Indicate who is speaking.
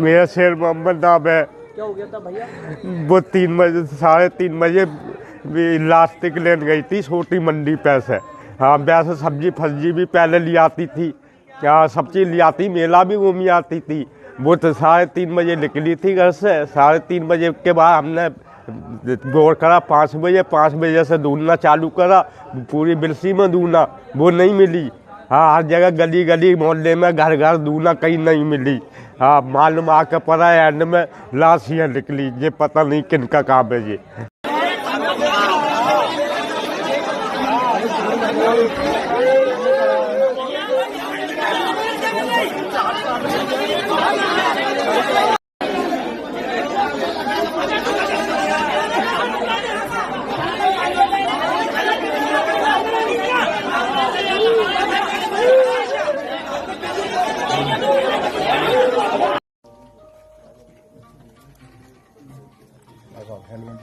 Speaker 1: मेरा शेर मोहम्मद नाम है।
Speaker 2: क्या हो गया था भैया?
Speaker 1: वो 3 बजे 3:30 बजे इलास्टिक लेने गई थी छोटी मंडी पे से। हाँ, वैसे सब्जी फब्जी भी पहले ले आती थी, क्या सब चीज़ ले आती, मेला भी घूमी आती थी। वो तो 3:30 बजे निकली थी घर से। 3:30 बजे के बाद हमने गौर करा 5 बजे, 5 बजे से ढूंढना चालू करा, पूरी बिरसी में ढूंढा, वो नहीं मिली। हाँ, हर जगह गली गली मोहल्ले में घर घर ढूंढा, कहीं नहीं मिली। हाँ, मालूम आके पड़ा एंड में लाश ये निकली। ये पता नहीं किनका काम है ये।
Speaker 3: हेलमेट